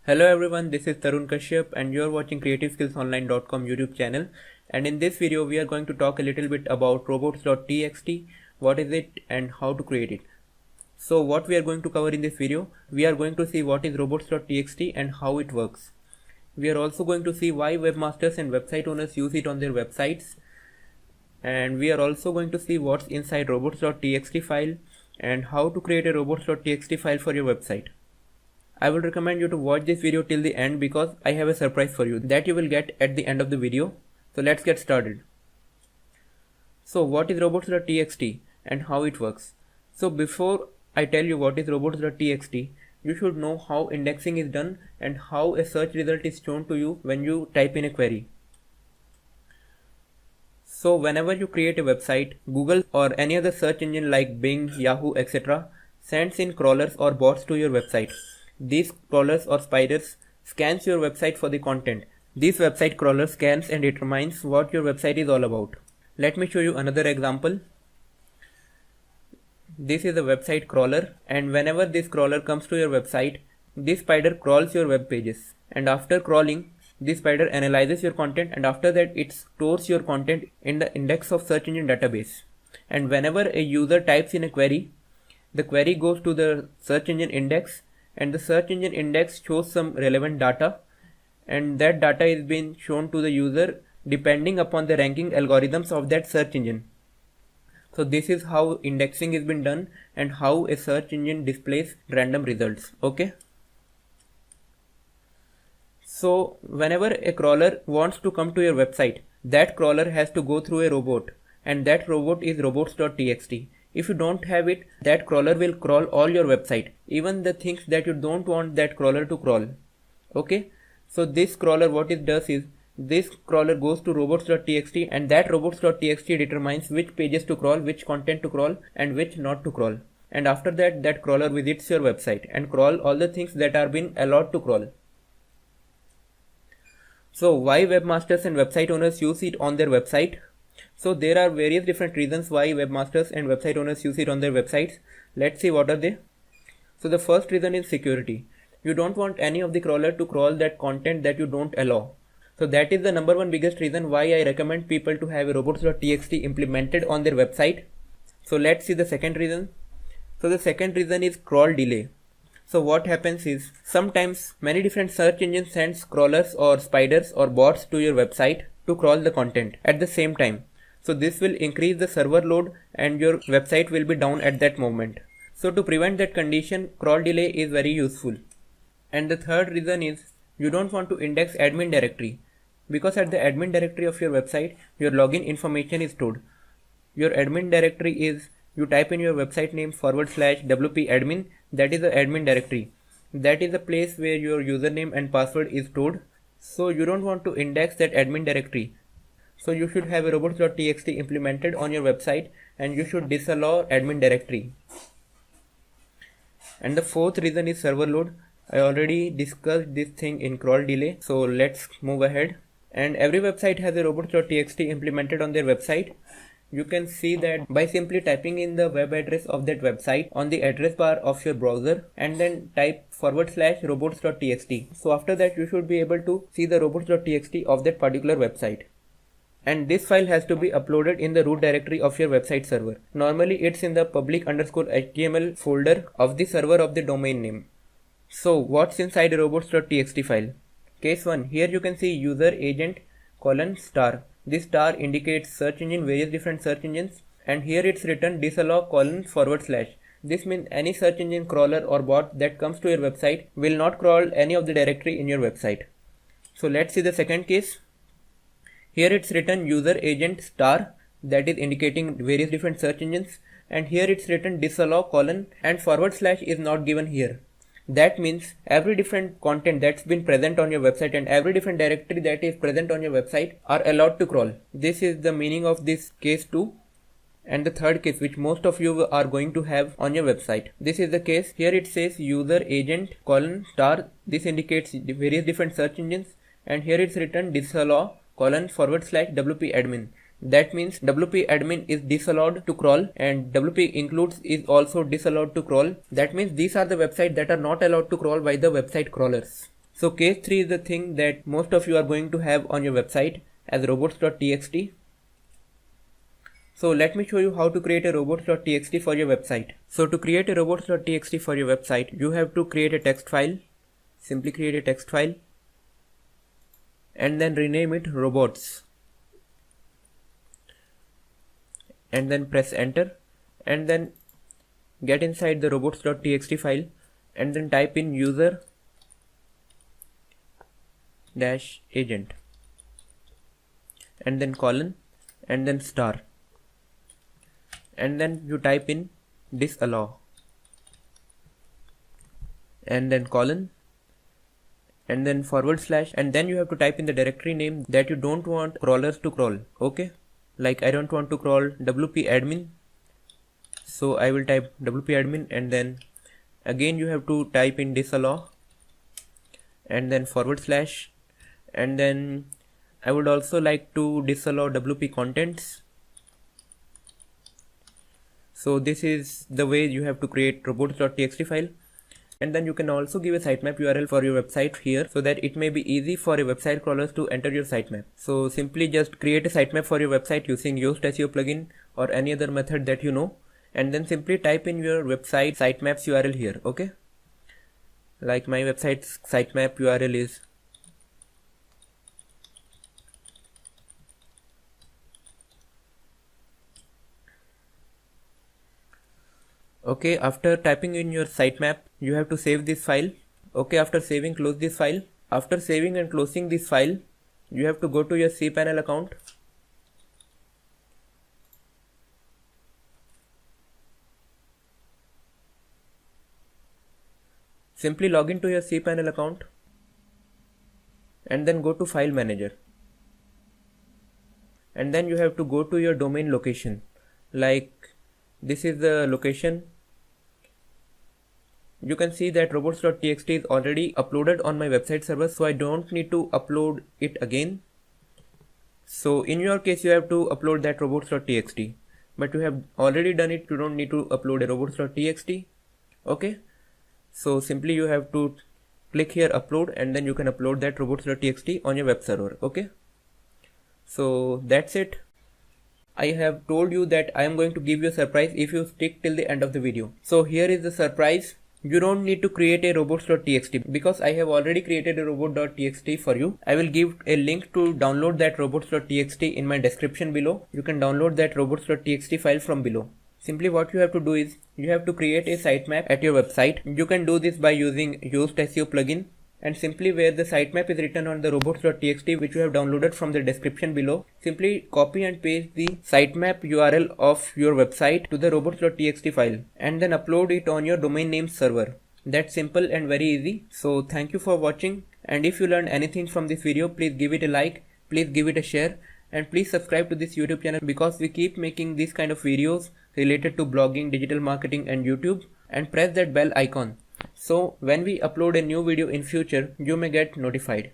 Hello everyone, this is Tarun Kashyap and you're watching creativeskillsonline.com YouTube channel, and in this video we are going to talk a little bit about Robots.txt, what is it and how to create it. So what we are going to cover in this video, we are going to see what is Robots.txt and how it works. We are also going to see why webmasters and website owners use it on their websites, and we are also going to see what's inside Robots.txt file and how to create a Robots.txt file for your website. I would recommend you to watch this video till the end because I have a surprise for you that you will get at the end of the video. So let's get started. So what is Robots.txt and how it works? So before I tell you what is Robots.txt, you should know how indexing is done and how a search result is shown to you when you type in a query. So whenever you create a website, Google or any other search engine like Bing, Yahoo, etc. sends in crawlers or bots to your website. These crawlers or spiders scans your website for the content. This website crawler scans and determines what your website is all about. Let me show you another example. This is a website crawler, and whenever this crawler comes to your website, this spider crawls your web pages. And after crawling, this spider analyzes your content, and after that it stores your content in the index of search engine database. And whenever a user types in a query, the query goes to the search engine index, and the search engine index shows some relevant data, and that data is being shown to the user depending upon the ranking algorithms of that search engine. So this is how indexing is being done and how a search engine displays random results. Okay. So whenever a crawler wants to come to your website, that crawler has to go through a robot, and that robot is Robots.txt. If you don't have it, that crawler will crawl all your website, even the things that you don't want that crawler to crawl. Okay, so this crawler, what it does is, this crawler goes to Robots.txt, and that Robots.txt determines which pages to crawl, which content to crawl, and which not to crawl. And after that, that crawler visits your website and crawl all the things that are being allowed to crawl. So why webmasters and website owners use it on their website? So there are various different reasons why webmasters and website owners use it on their websites. Let's see what are they. So the first reason is security. You don't want any of the crawler to crawl that content that you don't allow. So that is the number one biggest reason why I recommend people to have a Robots.txt implemented on their website. So let's see the second reason. So the second reason is crawl delay. So what happens is, sometimes many different search engines sends crawlers or spiders or bots to your website to crawl the content at the same time. So this will increase the server load and your website will be down at that moment. So to prevent that condition, crawl delay is very useful. And the third reason is, you don't want to index admin directory, because at the admin directory of your website, your login information is stored. Your admin directory is, you type in your website name /wp-admin, that is the admin directory. That is the place where your username and password is stored. So you don't want to index that admin directory. So you should have a Robots.txt implemented on your website, and you should disallow admin directory. And the fourth reason is server load. I already discussed this thing in crawl delay. So let's move ahead. And every website has a Robots.txt implemented on their website. You can see that by simply typing in the web address of that website on the address bar of your browser, and then type /robots.txt. So after that you should be able to see the Robots.txt of that particular website. And this file has to be uploaded in the root directory of your website server. Normally it's in the public_html folder of the server of the domain name. So what's inside a Robots.txt file? Case 1. Here you can see user agent : star. This star indicates search engine, various different search engines, and here it's written disallow : /. This means any search engine crawler or bot that comes to your website will not crawl any of the directory in your website. So let's see the second case. Here it's written user agent star, that is indicating various different search engines, and here it's written disallow : and / is not given here. That means every different content that's been present on your website and every different directory that is present on your website are allowed to crawl. This is the meaning of this case 2. And the third case, which most of you are going to have on your website. This is the case. Here it says user agent : star. This indicates various different search engines, and here it's written disallow : /wp-admin. That means wp-admin is disallowed to crawl, and wp includes is also disallowed to crawl. That means these are the websites that are not allowed to crawl by the website crawlers. So case 3 is the thing that most of you are going to have on your website as robots.txt. So let me show you how to create a robots.txt for your website. So to create a robots.txt for your website, you have to create a text file. Simply create a text file and then rename it robots. And then press enter and then get inside the robots.txt file and then type in user dash agent and then colon and then star and then you type in disallow and then colon and then forward slash and then you have to type in the directory name that you don't want crawlers to crawl. Okay, like I don't want to crawl wp admin, so I will type wp admin and then again you have to type in disallow and then forward slash and then I would also like to disallow wp contents. So this is the way you have to create robots.txt file, and then you can also give a sitemap URL for your website here so that it may be easy for your website crawlers to enter your sitemap. So simply just create a sitemap for your website using Yoast SEO plugin or any other method that you know, and then simply type in your website sitemaps URL here. Okay, like my website's sitemap URL is okay. After typing in your sitemap, you have to save this file. Okay, after saving, close this file. After saving and closing this file, you have to go to your cPanel account. Simply log into your cPanel account and then go to file manager, and then you have to go to your domain location. Like this is the location. You can see that robots.txt is already uploaded on my website server, so I don't need to upload it again. So in your case you have to upload that robots.txt, but you have already done it, you don't need to upload a robots.txt. Okay, so simply you have to click here upload and then you can upload that robots.txt on your web server. Okay, so that's it. I have told you that I am going to give you a surprise if you stick till the end of the video. So here is the surprise. You don't need to create a robots.txt because I have already created a robot.txt for you. I will give a link to download that robots.txt in my description below. You can download that robots.txt file from below. Simply what you have to do is you have to create a sitemap at your website. You can do this by using Yoast SEO plugin, and simply where the sitemap is written on the robots.txt which you have downloaded from the description below, simply copy and paste the sitemap URL of your website to the robots.txt file and then upload it on your domain name server. That's simple and very easy. So thank you for watching, and if you learned anything from this video, please give it a like, please give it a share, and please subscribe to this YouTube channel because we keep making these kind of videos related to blogging, digital marketing and YouTube, and press that bell icon. So when we upload a new video in future, you may get notified.